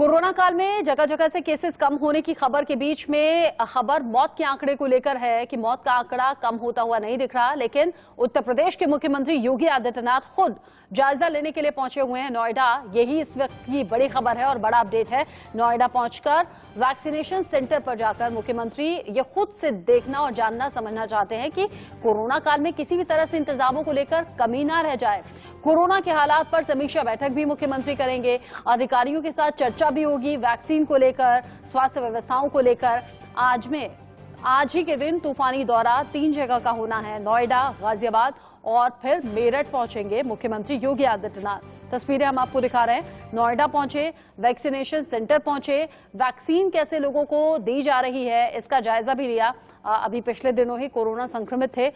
Corona काल में जगह जगह से केसेस कम होने की खबर के बीच में खबर मौत के आंकड़े को लेकर है कि मौत का आंकड़ा कम होता हुआ नहीं दिख रहा, लेकिन उत्तर प्रदेश के मुख्यमंत्री योगी आदित्यनाथ खुद जायजा लेने के लिए पहुंचे हुए हैं नोएडा। यही इस वक्त की बड़ी खबर है और बड़ा अपडेट है। नोएडा पहुंचकर वैक्सीनेशन सेंटर पर जाकर मुख्यमंत्री ये खुद से देखना और जानना समझना चाहते हैं कि कोरोना काल में किसी भी तरह से इंतजामों को लेकर कमी ना रह जाए। कोरोना के हालात पर समीक्षा बैठक भी मुख्यमंत्री करेंगे। अधिकारियों के साथ चर्चा भी होगी वैक्सीन को लेकर, स्वास्थ्य व्यवस्थाओं को लेकर। आज ही के दिन तूफानी दौरा 3 जगह का होना है, नोएडा, गाजियाबाद और फिर मेरठ पहुंचेंगे मुख्यमंत्री योगी आदित्यनाथ। तस्वीरें हम आपको दिखा रहे हैं। नोएडा पहुंचे, वैक्सीनेशन सेंटर पहुंचे, वैक्सीन कैसे लोगों को दी जा रही है इसका जायजा भी लिया। अभी पिछले दिनों ही कोरोना संक्रमित थे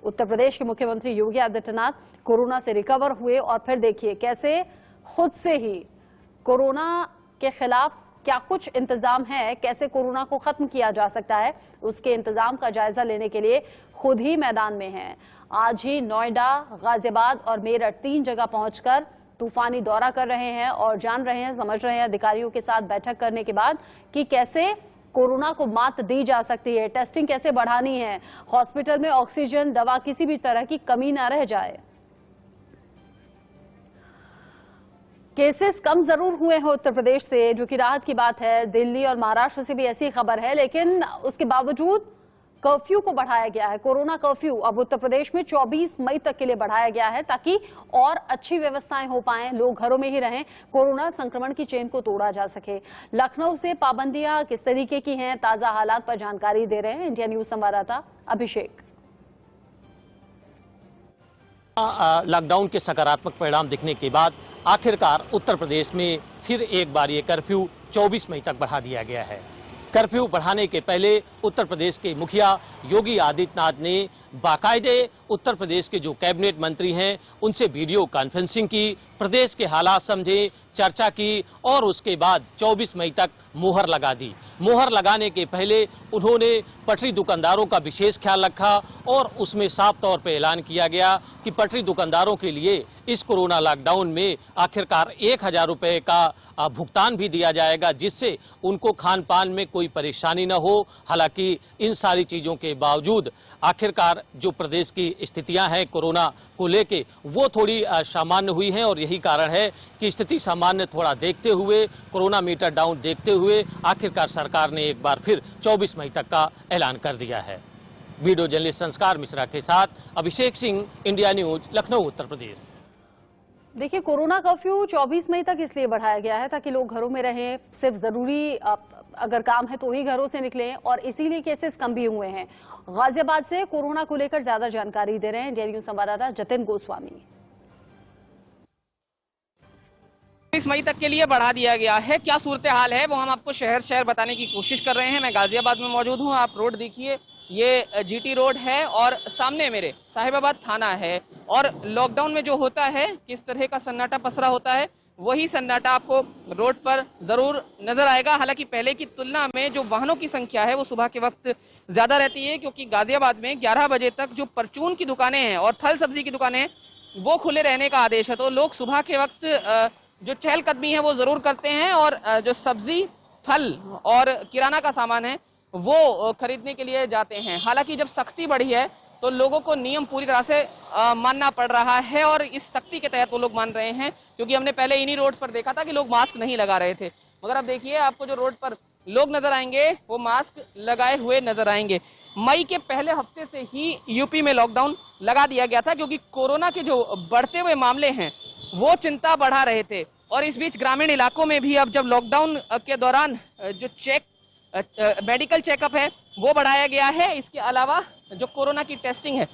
उत्तर प्रदेश के मुख्यमंत्री योगी आदित्यनाथ, कोरोना से रिकवर हुए और फिर देखिए कैसे खुद से ही कोरोना के खिलाफ क्या कुछ इंतजाम है, कैसे कोरोना को खत्म किया जा सकता है, उसके इंतजाम का जायजा लेने के लिए खुद ही मैदान में हैं। आज ही नोएडा, गाजियाबाद और मेरठ 3 जगह पहुंचकर तूफानी दौरा कर रहे हैं और जान रहे हैं, समझ रहे हैं अधिकारियों के साथ बैठक करने के बाद कि कैसे कोरोना को मात दी जा सकती है, टेस्टिंग कैसे बढ़ानी है, हॉस्पिटल में ऑक्सीजन, दवा, किसी भी तरह की कमी ना रह जाए। केसेस कम जरूर हुए हैं उत्तर प्रदेश से, जो कि राहत की बात है। दिल्ली और महाराष्ट्र से भी ऐसी खबर है, लेकिन उसके बावजूद कर्फ्यू को बढ़ाया गया है। कोरोना कर्फ्यू अब उत्तर प्रदेश में 24 मई तक के लिए बढ़ाया गया है ताकि और अच्छी व्यवस्थाएं हो पाएं, लोग घरों में ही रहें, कोरोना संक्रमण की चेन को तोड़ा जा सके। लखनऊ से पाबंदियां किस तरीके की हैं, ताजा हालात पर जानकारी दे रहे हैं इंडिया न्यूज संवाददाता अभिषेक। लॉकडाउन के सकारात्मक परिणाम दिखने के बाद आखिरकार उत्तर प्रदेश में फिर एक बार ये कर्फ्यू 24 मई तक बढ़ा दिया गया है। कर्फ्यू बढ़ाने के पहले उत्तर प्रदेश के मुखिया योगी आदित्यनाथ ने बाकायदे उत्तर प्रदेश के जो कैबिनेट मंत्री हैं उनसे वीडियो कॉन्फ्रेंसिंग की, प्रदेश के हालात समझे, चर्चा की और उसके बाद 24 मई तक मुहर लगा दी। मुहर लगाने के पहले उन्होंने पटरी दुकानदारों का विशेष ख्याल रखा और उसमें साफ तौर पर ऐलान किया गया कि पटरी दुकानदारों के लिए इस कोरोना लॉकडाउन में आखिरकार 1000 रुपये का भुगतान भी दिया जाएगा, जिससे उनको खान पान में कोई परेशानी न हो। हालांकि इन सारी चीज़ों के बावजूद आखिरकार जो प्रदेश की स्थितियां हैं कोरोना को लेके वो थोड़ी सामान्य हुई हैं और यही कारण है कि स्थिति सामान्य थोड़ा देखते हुए, कोरोना मीटर डाउन देखते हुए आखिरकार सरकार ने एक बार फिर 24 मई तक का ऐलान कर दिया है। वीडियो जर्नलिस्ट संस्कार मिश्रा के साथ अभिषेक सिंह, इंडिया न्यूज, लखनऊ, उत्तर प्रदेश। देखिए, कोरोना कर्फ्यू 24 मई तक इसलिए बढ़ाया गया है ताकि लोग घरों में रहें, सिर्फ जरूरी अगर काम है तो ही घरों से निकलें और इसीलिए केसेस कम भी हुए हैं। गाजियाबाद से कोरोना को लेकर ज्यादा जानकारी दे रहे हैं इंडिया न्यूज संवाददाता जतिन गोस्वामी। 20 मई तक के लिए बढ़ा दिया गया है। क्या सूरत हाल है वो हम आपको शहर शहर बताने की कोशिश कर रहे हैं। मैं गाजियाबाद में मौजूद हूँ। आप रोड देखिए, ये जीटी रोड है और सामने मेरे साहिबाबाद थाना है। और लॉकडाउन में जो होता है, किस तरह का सन्नाटा पसरा होता है, वही सन्नाटा आपको रोड पर जरूर नजर आएगा। हालांकि पहले की तुलना में जो वाहनों की संख्या है वो सुबह के वक्त ज्यादा रहती है, क्योंकि गाजियाबाद में 11 बजे तक जो परचून की दुकानें हैं और फल सब्जी की दुकानें हैं वो खुले रहने का आदेश है। तो लोग सुबह के वक्त जो चहलकदमी है वो जरूर करते हैं और जो सब्जी, फल और किराना का सामान है वो खरीदने के लिए जाते हैं। हालांकि जब सख्ती बढ़ी है तो लोगों को नियम पूरी तरह से मानना पड़ रहा है और इस सख्ती के तहत वो लोग मान रहे हैं, क्योंकि हमने पहले इन्हीं रोड्स पर देखा था कि लोग मास्क नहीं लगा रहे थे, मगर अब देखिए आपको जो रोड पर लोग नजर आएंगे वो मास्क लगाए हुए नजर आएंगे। मई के पहले हफ्ते से ही यूपी में लॉकडाउन लगा दिया गया था, क्योंकि कोरोना के जो बढ़ते हुए मामले हैं वो चिंता बढ़ा रहे थे। और इस बीच ग्रामीण इलाकों में भी अब जब लॉकडाउन के दौरान जो मेडिकल चेकअप है वो बढ़ाया गया है। इसके अलावा जो कोरोना की टेस्टिंग है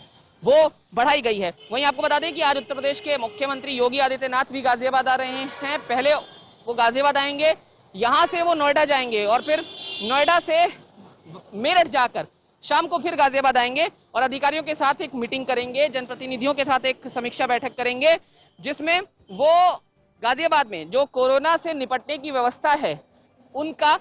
वो बढ़ाई गई है। वहीं आपको बता दें कि आज उत्तर प्रदेश के मुख्यमंत्री योगी आदित्यनाथ भी गाजियाबाद आ रहे हैं। पहले वो गाजियाबाद आएंगे, यहां से वो नोएडा जाएंगे और फिर नोएडा से मेरठ जाकर शाम को फिर गाजियाबाद आएंगे और अधिकारियों के साथ एक मीटिंग करेंगे, जनप्रतिनिधियों के साथ एक समीक्षा बैठक करेंगे, जिसमें वो गाजियाबाद में जो कोरोना से निपटने की व्यवस्था है उनका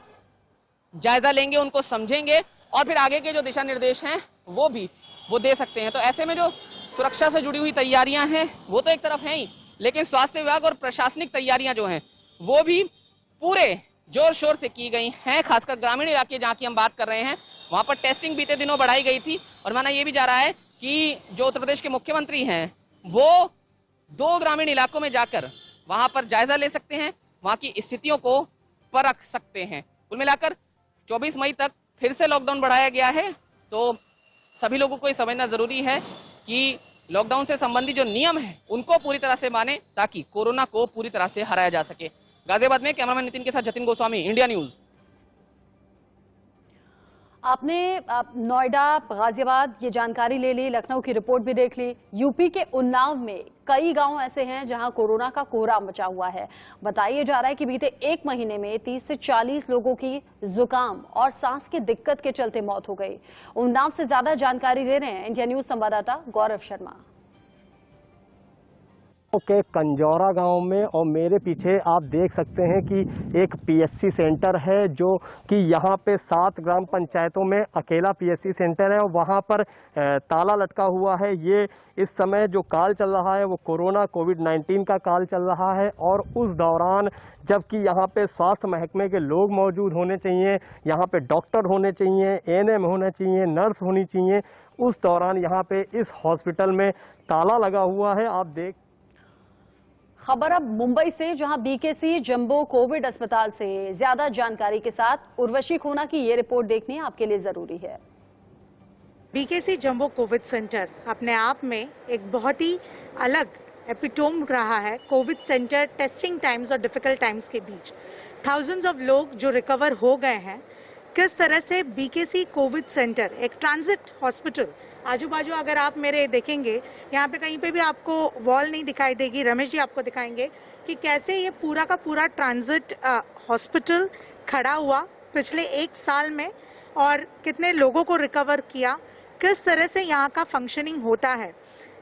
जायजा लेंगे, उनको समझेंगे और फिर आगे के जो दिशा निर्देश हैं वो दे सकते हैं। तो ऐसे में जो सुरक्षा से जुड़ी हुई तैयारियां हैं वो तो एक तरफ हैं ही, लेकिन स्वास्थ्य विभाग और प्रशासनिक तैयारियां जो हैं वो भी पूरे जोर शोर से की गई हैं। खासकर ग्रामीण इलाके जहां की हम बात कर रहे हैं, वहां पर टेस्टिंग बीते दिनों बढ़ाई गई थी और माना यह भी जा रहा है कि जो उत्तर प्रदेश के मुख्यमंत्री हैं वो 2 ग्रामीण इलाकों में जाकर वहां पर जायजा ले सकते हैं, वहां की स्थितियों को परख सकते हैं। कुल मिलाकर 24 मई तक फिर से लॉकडाउन बढ़ाया गया है, तो सभी लोगों को ये समझना जरूरी है कि लॉकडाउन से संबंधित जो नियम है उनको पूरी तरह से माने ताकि कोरोना को पूरी तरह से हराया जा सके। गाजियाबाद में कैमरामैन नितिन के साथ जतिन गोस्वामी, इंडिया न्यूज। आपने नोएडा, गाजियाबाद ये जानकारी ले ली, लखनऊ की रिपोर्ट भी देख ली। यूपी के उन्नाव में कई गांव ऐसे हैं जहां कोरोना का कोहरा मचा हुआ है। बताया जा रहा है कि बीते 1 महीने में 30 से 40 लोगों की जुकाम और सांस की दिक्कत के चलते मौत हो गई। उन्नाव से ज्यादा जानकारी दे रहे हैं इंडिया न्यूज संवाददाता गौरव शर्मा। के कंजौरा गांव में, और मेरे पीछे आप देख सकते हैं कि एक पीएससी सेंटर है जो कि यहाँ पे 7 ग्राम पंचायतों में अकेला पीएससी सेंटर है और वहाँ पर ताला लटका हुआ है। ये इस समय जो काल चल रहा है वो कोविड-19 का काल चल रहा है और उस दौरान जबकि यहाँ पे स्वास्थ्य महकमे के लोग मौजूद होने चाहिए, यहाँ पे डॉक्टर होने चाहिए, एएनएम होना चाहिए, नर्स होनी चाहिए, उस दौरान यहाँ पे इस हॉस्पिटल में ताला लगा हुआ है। आप देख खबर अब मुंबई से, जहां बीकेसी जंबो कोविड अस्पताल से ज्यादा जानकारी के साथ उर्वशी खोना की ये रिपोर्ट देखनी आपके लिए जरूरी है। बीकेसी जंबो कोविड सेंटर अपने आप में एक बहुत ही अलग एपिटोम रहा है कोविड सेंटर टेस्टिंग टाइम्स और डिफिकल्ट टाइम्स के बीच। थाउजेंड्स ऑफ लोग जो रिकवर हो गए हैं, किस तरह से बीकेसी कोविड सेंटर एक ट्रांजिट हॉस्पिटल, आजू बाजू अगर आप मेरे देखेंगे यहाँ पे कहीं पे भी आपको वॉल नहीं दिखाई देगी, रमेश जी आपको दिखाएंगे कि कैसे ये पूरा का पूरा ट्रांजिट हॉस्पिटल खड़ा हुआ पिछले 1 साल में और कितने लोगों को रिकवर किया, किस तरह से यहाँ का फंक्शनिंग होता है।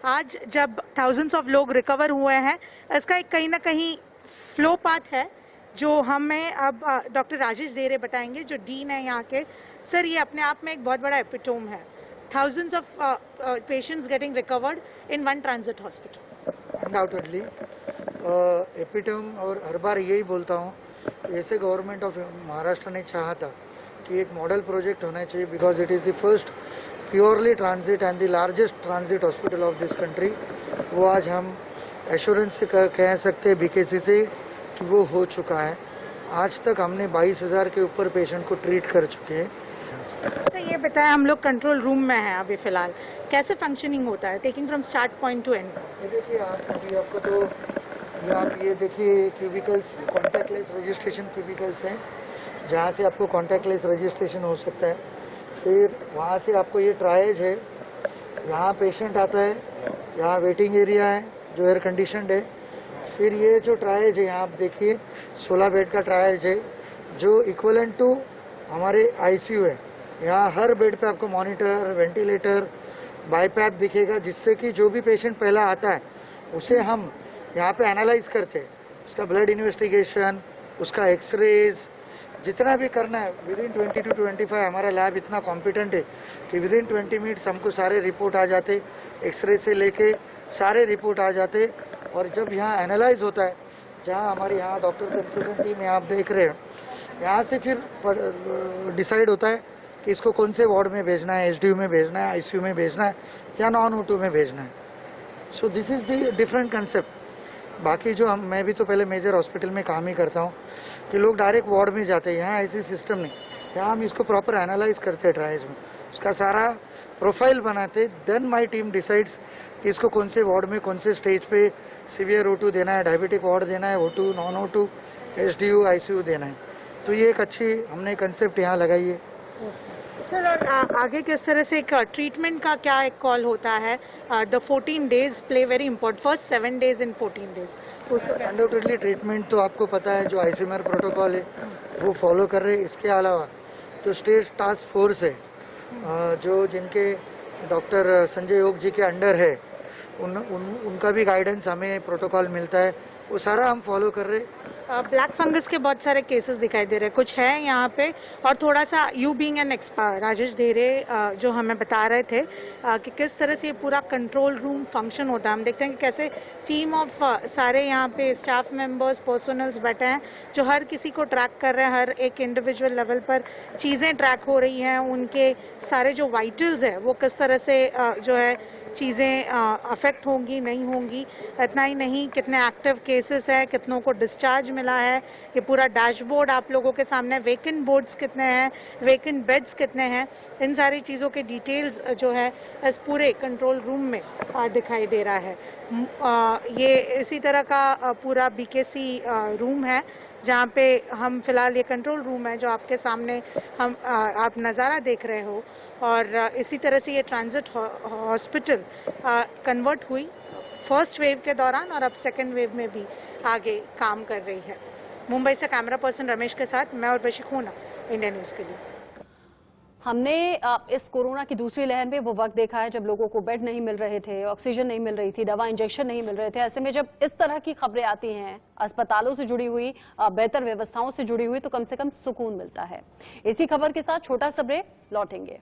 आज जब थाउजेंड्स ऑफ लोग रिकवर हुए हैं, इसका एक कहीं ना कहीं फ्लो पार्ट है जो हमें अब डॉक्टर राजेश देरे बताएंगे जो डीन है यहाँ के। सर, ये अपने आप में एक बहुत बड़ा एपिटोम है, thousands of patients getting recovered in one transit hospital. Undoubtedly, epitome, और हर बार यही बोलता हूँ, ऐसे गवर्नमेंट ऑफ महाराष्ट्र ने चाहा था कि एक मॉडल प्रोजेक्ट होना चाहिए because it is the first purely transit and the largest transit hospital of this country. वो आज हम एश्योरेंस से कह सकते हैं बीकेसी से कि वो हो चुका है। आज तक हमने 22,000 के ऊपर पेशेंट को ट्रीट कर चुके हैं। तो ये बताया, हम लोग कंट्रोल रूम में हैं अभी फिलहाल, कैसे फंक्शनिंग होता है taking from start point two and? ये देखिए आपको तो आप ये देखिए क्यूबिकल्स, कॉन्टैक्टलेस रजिस्ट्रेशन क्यूबिकल्स हैं जहाँ से आपको कॉन्टैक्टलेस रजिस्ट्रेशन हो सकता है। फिर वहाँ से आपको ये ट्रायज है, यहाँ पेशेंट आता है, यहाँ वेटिंग एरिया है जो एयर कंडीशनड है। फिर ये जो ट्रायज है यहाँ आप देखिए 16 बेड का ट्रायज है जो इक्वलेंट टू हमारे आईसीयू है। यहाँ हर बेड पे आपको मॉनिटर, वेंटिलेटर, बाईपैप दिखेगा जिससे कि जो भी पेशेंट पहला आता है उसे हम यहाँ पे एनालाइज करते हैं, उसका ब्लड इन्वेस्टिगेशन, उसका एक्सरेज, जितना भी करना है विद इन 20 to 25। हमारा लैब इतना कॉम्पिटेंट है कि विद इन 20 मिनट्स हमको सारे रिपोर्ट आ जाते, एक्सरे से लेके सारे रिपोर्ट आ जाते। और जब यहाँ एनालाइज होता है, जहाँ हमारे यहाँ डॉक्टर कंसल्टेंट टीम में आप देख रहे हैं, यहाँ से फिर डिसाइड होता है कि इसको कौन से वार्ड में भेजना है, एचडीयू में भेजना है, आईसीयू में भेजना है या नॉन O2 में भेजना है। So this is the different concept. बाकी जो मैं भी तो पहले मेजर हॉस्पिटल में काम ही करता हूँ कि लोग डायरेक्ट वार्ड में जाते हैं, यहाँ ऐसी सिस्टम नहीं। यहाँ हम इसको प्रॉपर एनालाइज करते हैं ट्रायल्स में, उसका सारा प्रोफाइल बनाते, देन माई टीम डिसाइड्स कि इसको कौन से वार्ड में, कौन से स्टेज पे सीवियर O2 देना है, डायबिटिक वार्ड देना है, O2, non O2, HDU, ICU देना है। तो ये एक अच्छी हमने कंसेप्ट यहाँ लगाई है। सर, और आगे किस तरह से ट्रीटमेंट का क्या एक कॉल होता है? The 14 days play very important, first 7 days in 14 days। Undoubtedly treatment तो आपको पता है जो आईसीएमआर प्रोटोकॉल है वो फॉलो कर रहे हैं। इसके अलावा जो स्टेट टास्क फोर्स है जो जिनके डॉक्टर संजय योग जी के अंडर है, उनका भी गाइडेंस हमें प्रोटोकॉल मिलता है वो सारा हम फॉलो कर रहे हैं। ब्लैक फंगस के बहुत सारे केसेस दिखाई दे रहे हैं, कुछ है यहाँ पे, और थोड़ा सा you being an expert, Rajesh ढेरे जो हमें बता रहे थे कि किस तरह से ये पूरा कंट्रोल रूम फंक्शन होता है। हम देखते हैं कि कैसे टीम ऑफ सारे यहाँ पे स्टाफ मेंबर्स, पर्सनल्स बैठे हैं जो हर किसी को ट्रैक कर रहे हैं, हर एक इंडिविजुअल लेवल पर चीज़ें ट्रैक हो रही हैं, उनके सारे जो वाइटल्स है वो किस तरह से जो है चीज़ें अफेक्ट होंगी नहीं होंगी। इतना ही नहीं, कितने एक्टिव केसेस है, कितनों को डिस्चार्ज मिला है, ये पूरा डैशबोर्ड आप लोगों के सामने, वेकेंट बोर्ड्स कितने हैं, वेकेंट बेड्स कितने हैं, इन सारी चीज़ों के डिटेल्स जो है इस पूरे कंट्रोल रूम में दिखाई दे रहा है। ये इसी तरह का पूरा बीकेसी रूम है जहाँ पे हम फिलहाल, ये कंट्रोल रूम है जो आपके सामने हम आप नज़ारा देख रहे हो, और इसी तरह से ये ट्रांजिट हॉस्पिटल कन्वर्ट हुई फर्स्ट वेव के दौरान और अब सेकंड वेव में भी आगे काम कर रही है। मुंबई से कैमरा पर्सन रमेश के साथ मैं और बशिखोना, इंडिया न्यूज़ के लिए। हमने इस कोरोना की दूसरी लहर में वो वक्त देखा है जब लोगों को बेड नहीं मिल रहे थे, ऑक्सीजन नहीं मिल रही थी, दवा इंजेक्शन नहीं मिल रहे थे। ऐसे में जब इस तरह की खबरें आती हैं, अस्पतालों से जुड़ी हुई, बेहतर व्यवस्थाओं से जुड़ी हुई, तो कम से कम सुकून मिलता है। इसी खबर के साथ छोटा सा ब्रेक, लौटेंगे।